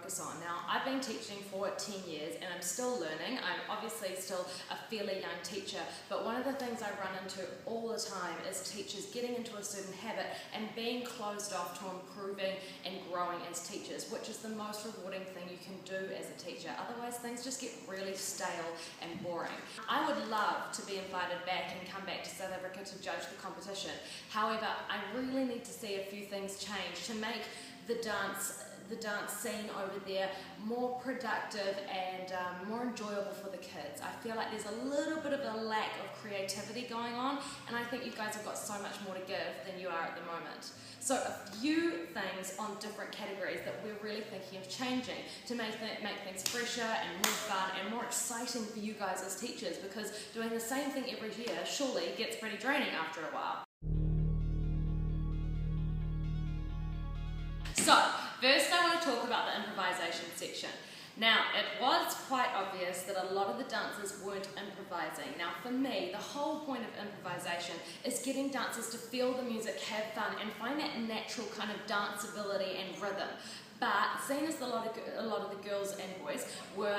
focus on. Now, I've been teaching for 10 years and I'm still learning. I'm obviously still a fairly young teacher, but one of the things I run into all the time is teachers getting into a certain habit and being closed off to improving and growing as teachers, which is the most rewarding thing you can do as a teacher. Otherwise, things just get really stale and boring. I would love to be invited back and come back to South Africa to judge the competition. However, I really need to see a few things change to make the dance scene over there more productive and more enjoyable for the kids. I feel like there's a little bit of a lack of creativity going on, and I think you guys have got so much more to give than you are at the moment. So a few things on different categories that we're really thinking of changing to make things fresher and more fun and more exciting for you guys as teachers, because doing the same thing every year surely gets pretty draining after a while. So, first I want to talk about the improvisation section. Now, it was quite obvious that a lot of the dancers weren't improvising. Now, for me, the whole point of improvisation is getting dancers to feel the music, have fun, and find that natural kind of danceability and rhythm. But seeing as a lot of the girls and boys were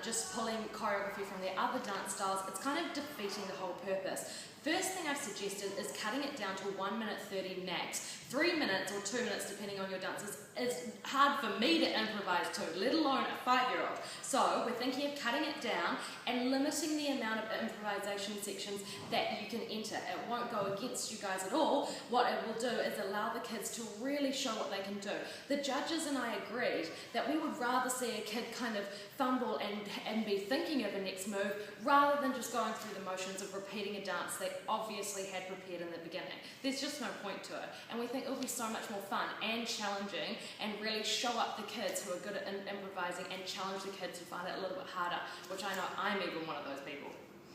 just pulling choreography from their other dance styles, it's kind of defeating the whole purpose. First thing I've suggested is cutting it down to 1 minute 30 max. 3 minutes or 2 minutes depending on your dances is hard for me to improvise to, let alone a 5-year-old. So we're thinking of cutting it down and limiting the amount of improvisation sections that you can enter. It won't go against you guys at all. What it will do is allow the kids to really show what they can do. The judges and I agreed that we would rather see a kid kind of fumble and be thinking of a next move rather than just going through the motions of repeating a dance they obviously had prepared in the beginning. There's just no point to it, and we think it'll be so much more fun and challenging and really show up the kids who are good at improvising and challenge the kids who find it a little bit harder, which I know I'm even one of those people.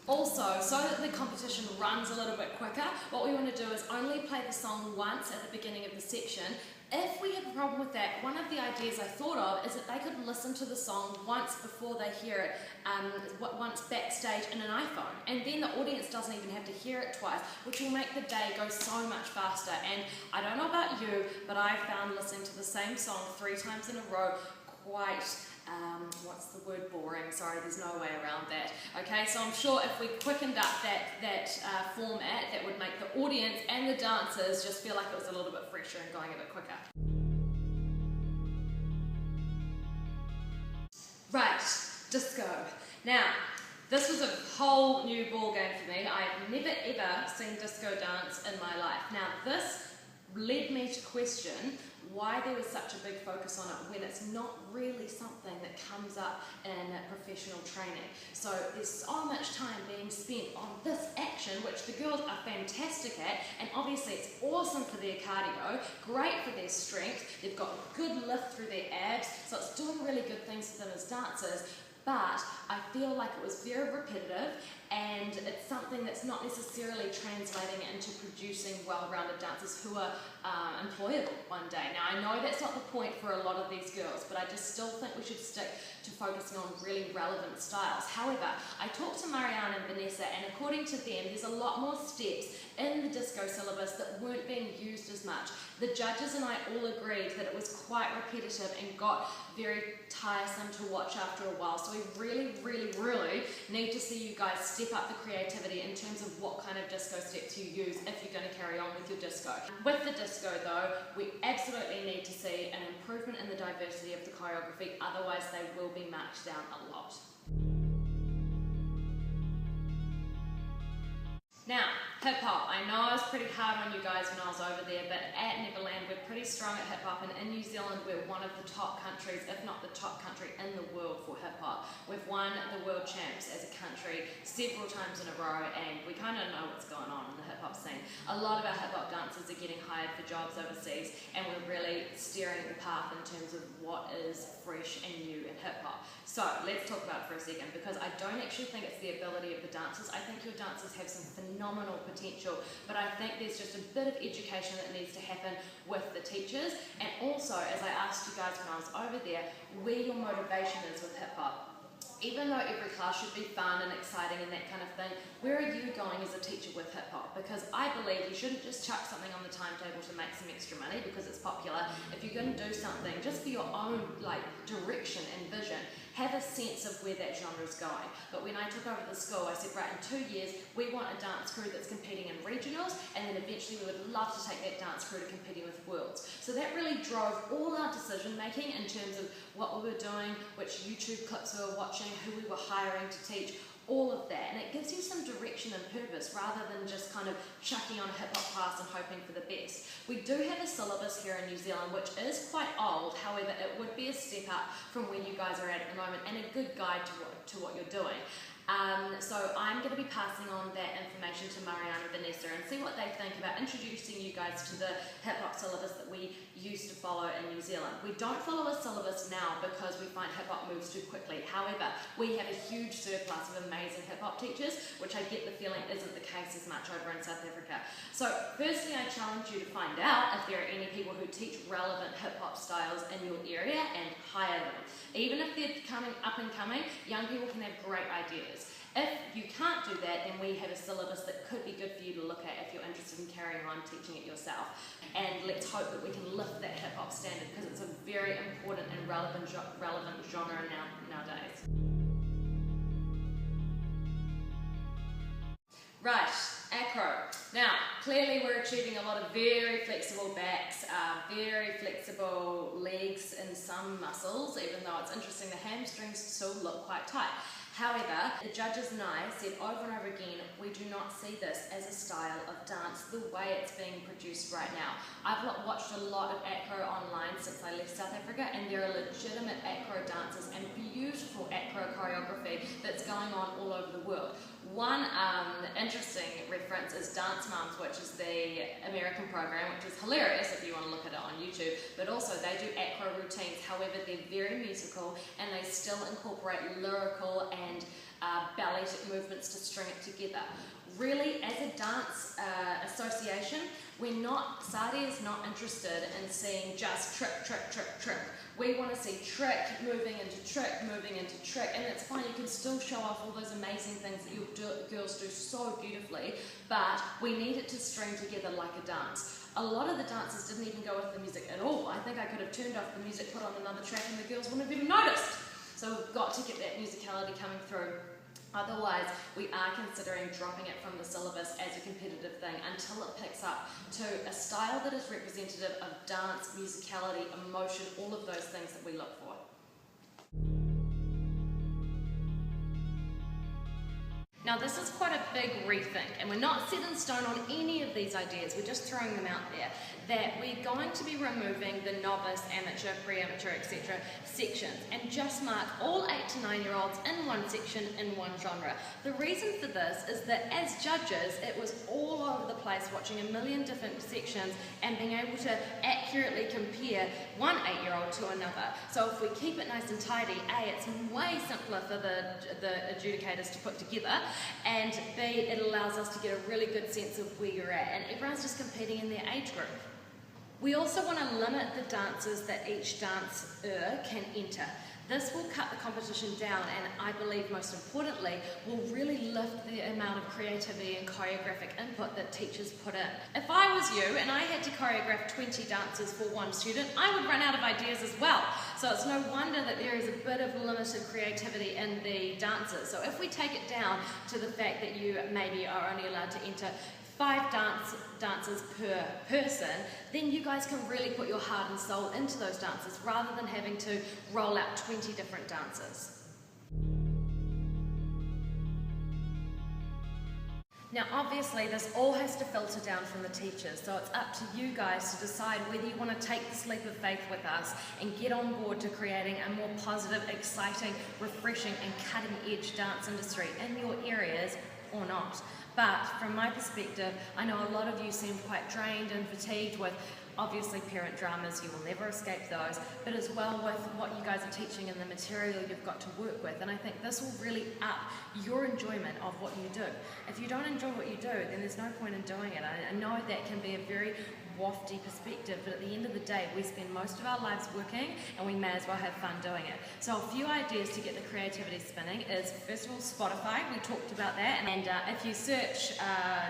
Also, so that the competition runs a little bit quicker, what we want to do is only play the song once at the beginning of the section. If we have a problem with that, one of the ideas I thought of is that they could listen to the song once before they hear it, once backstage in an iPhone, and then the audience doesn't even have to hear it twice, which will make the day go so much faster. And I don't know about you, but I found listening to the same song 3 times in a row quite what's the word, boring. Sorry, there's no way around that. Okay, so I'm sure if we quickened up that format, that would make the audience and the dancers just feel like it was a little bit fresher and going a bit quicker. Right, disco. Now, this was a whole new ball game for me. I have never ever seen disco dance in my life. Now, this led me to question why there was such a big focus on it when it's not really something that comes up in professional training. So there's so much time being spent on this action, which the girls are fantastic at, and obviously it's awesome for their cardio, great for their strength, they've got good lift through their abs, so it's doing really good things for them as dancers. But I feel like it was very repetitive, and it's something that's not necessarily translating into producing well-rounded dancers who are employable one day. Now, I know that's not the point for a lot of these girls, but I just still think we should stick to focusing on really relevant styles. However, I talked to Marianne and Vanessa, and according to them, there's a lot more steps in the disco syllabus that weren't being used as much. The judges and I all agreed that it was quite repetitive and got very tiresome to watch after a while. So we really, really, really need to see you guys step up the creativity in terms of what kind of disco steps you use if you're going to carry on with your disco. With the disco though, we absolutely need to see an improvement in the diversity of the choreography, otherwise they will be marked down a lot. Now, hip-hop. I know I was pretty hard on you guys when I was over there, but at Neverland we're pretty strong at hip-hop, and in New Zealand we're one of the top countries, if not the top country in the world for hip-hop. We've won the world champs as a country several times in a row, and we kind of know what's going on in the hip-hop scene. A lot of our hip-hop dancers are getting hired for jobs overseas, and we're really steering the path in terms of what is fresh and new in hip-hop. So let's talk about it for a second, because I don't actually think it's the ability of the dancers. I think your dancers have some phenomenal potential, but I think there's just a bit of education that needs to happen with the teachers. And also, as I asked you guys when I was over there, where your motivation is with hip-hop. Even though every class should be fun and exciting and that kind of thing, where are you going as a teacher with hip hop? Because I believe you shouldn't just chuck something on the timetable to make some extra money because it's popular. If you're going to do something just for your own direction and vision, have a sense of where that genre is going. But when I took over the school, I said, right, in 2 years, we want a dance crew that's competing in regionals, and then eventually we would love to take that dance crew to competing with worlds. So that really drove all our decision making in terms of what we were doing, which YouTube clips we were watching, who we were hiring to teach, all of that. And it gives you some direction and purpose rather than just kind of chucking on a hip hop class and hoping for the best. We do have a syllabus here in New Zealand which is quite old, however it would be a step up from where you guys are at the moment and a good guide to what you're doing. So I'm going to be passing on that information to Mariana and Vanessa and see what they think about introducing you guys to the hip hop syllabus that we used to follow in New Zealand. We don't follow a syllabus now because we find hip hop moves too quickly. However, we have a huge surplus of amazing hip hop teachers, which I get the feeling isn't the case as much over in South Africa. So firstly, I challenge you to find out if there are any people who teach relevant hip hop styles in your area and hire them. Even if they're coming up and coming, young people can have great ideas. If you can't do that, then we have a syllabus that could be good for you to look at if you're interested in carrying on teaching it yourself. And let's hope that we can lift that hip hop standard because it's a very important and relevant genre nowadays. Right, acro. Now, clearly we're achieving a lot of very flexible backs, very flexible legs and some muscles, even though it's interesting the hamstrings still look quite tight. However, the judges and I said over and over again, we do not see this as a style of dance the way it's being produced right now. I've watched a lot of acro online since I left South Africa, and there are legitimate acro dances and beautiful acro choreography that's going on all over the world. One interesting reference is Dance Moms, which is the American program, which is hilarious if you want to look at it on YouTube, but also they do acro routines. However, they're very musical and they still incorporate lyrical and balletic movements to string it together. Really, as a dance association, Sadi is not interested in seeing just trick, trick, trick, trick. We want to see trick moving into trick, moving into trick, and it's fine, you can still show off all those amazing things that your girls do so beautifully, but we need it to string together like a dance. A lot of the dancers didn't even go with the music at all. I think I could have turned off the music, put on another track, and the girls wouldn't have even noticed. So we've got to get that musicality coming through. Otherwise, we are considering dropping it from the syllabus as a competitive thing until it picks up to a style that is representative of dance, musicality, emotion, all of those things that we look for. Now this is quite a big rethink, and we're not set in stone on any of these ideas, we're just throwing them out there, that we're going to be removing the novice, amateur, pre-amateur, etc. sections and just mark all 8 to 9 year olds in one section in one genre. The reason for this is that as judges, it was all over the place watching a million different sections and being able to accurately compare one 8-year-old to another. So if we keep it nice and tidy, A, it's way simpler for the adjudicators to put together, and B, it allows us to get a really good sense of where you're at, and everyone's just competing in their age group. We also want to limit the dances that each dancer can enter. This will cut the competition down, and I believe most importantly will really lift the amount of creativity and choreographic input that teachers put in. If I was you and I had to choreograph 20 dances for one student, I would run out of ideas as well. So it's no wonder that there is a bit of limited creativity in the dances. So if we take it down to the fact that you maybe are only allowed to enter 5 dances per person, then you guys can really put your heart and soul into those dances rather than having to roll out 20 different dances. Now obviously this all has to filter down from the teachers, so it's up to you guys to decide whether you want to take this leap of faith with us and get on board to creating a more positive, exciting, refreshing and cutting edge dance industry in your areas or not. But from my perspective, I know a lot of you seem quite drained and fatigued with obviously parent dramas, you will never escape those, but as well with what you guys are teaching and the material you've got to work with. And I think this will really up your enjoyment of what you do. If you don't enjoy what you do, then there's no point in doing it. I know that can be a very wafty perspective, but at the end of the day, we spend most of our lives working and we may as well have fun doing it. So a few ideas to get the creativity spinning is, first of all, Spotify. We talked about that. And if you search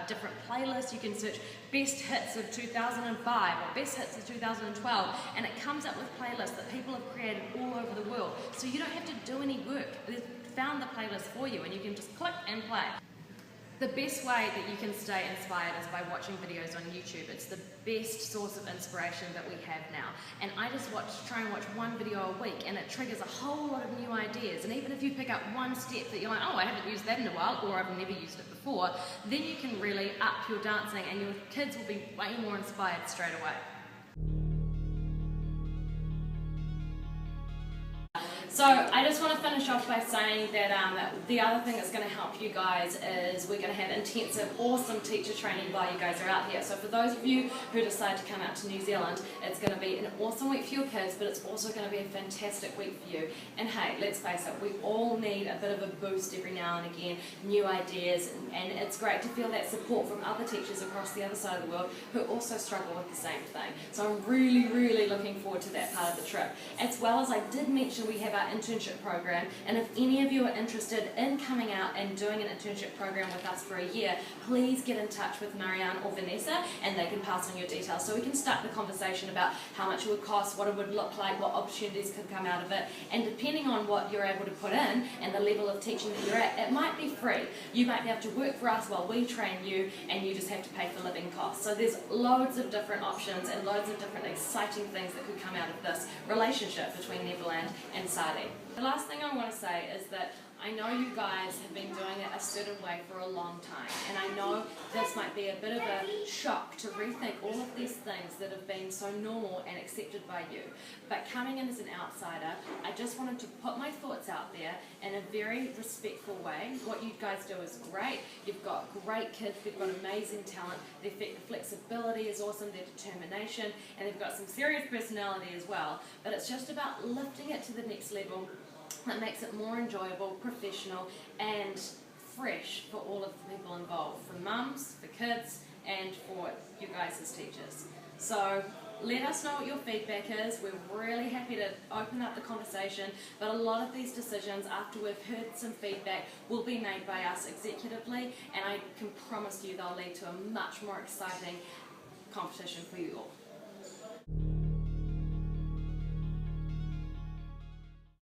different playlists, you can search best hits of 2005 or best hits of 2012, and it comes up with playlists that people have created all over the world. So you don't have to do any work. They've found the playlist for you and you can just click and play. The best way that you can stay inspired is by watching videos on YouTube. It's the best source of inspiration that we have now. And I just try and watch one video a week, and it triggers a whole lot of new ideas. And even if you pick up one step that you're like, oh, I haven't used that in a while, or I've never used it before, then you can really up your dancing and your kids will be way more inspired straight away. So I just want to finish off by saying that the other thing that's going to help you guys is we're going to have intensive, awesome teacher training while you guys are out here. So for those of you who decide to come out to New Zealand, it's going to be an awesome week for your kids, but it's also going to be a fantastic week for you. And hey, let's face it, we all need a bit of a boost every now and again, new ideas, and it's great to feel that support from other teachers across the other side of the world who also struggle with the same thing. So I'm really, really looking forward to that part of the trip. As well as I did mention, we have our internship program, and if any of you are interested in coming out and doing an internship program with us for a year, please get in touch with Marianne or Vanessa and they can pass on your details so we can start the conversation about how much it would cost, what it would look like, what opportunities could come out of it, and depending on what you're able to put in and the level of teaching that you're at, it might be free. You might be able to work for us while we train you and you just have to pay for living costs. So there's loads of different options and loads of different exciting things that could come out of this relationship between Neverland and Sadi. The last thing I want to say is that I know you guys have been doing it a certain way for a long time, and I know this might be a bit of a shock to rethink all of these things that have been so normal and accepted by you. But coming in as an outsider, I just wanted to put my thoughts out there in a very respectful way. What you guys do is great. You've got great kids, they've got amazing talent, their flexibility is awesome, their determination, and they've got some serious personality as well. But it's just about lifting it to the next level that makes it more enjoyable, professional, and fresh for all of the people involved, for mums, for kids, and for you guys as teachers. So let us know what your feedback is. We're really happy to open up the conversation, but a lot of these decisions, after we've heard some feedback, will be made by us executively, and I can promise you they'll lead to a much more exciting competition for you all.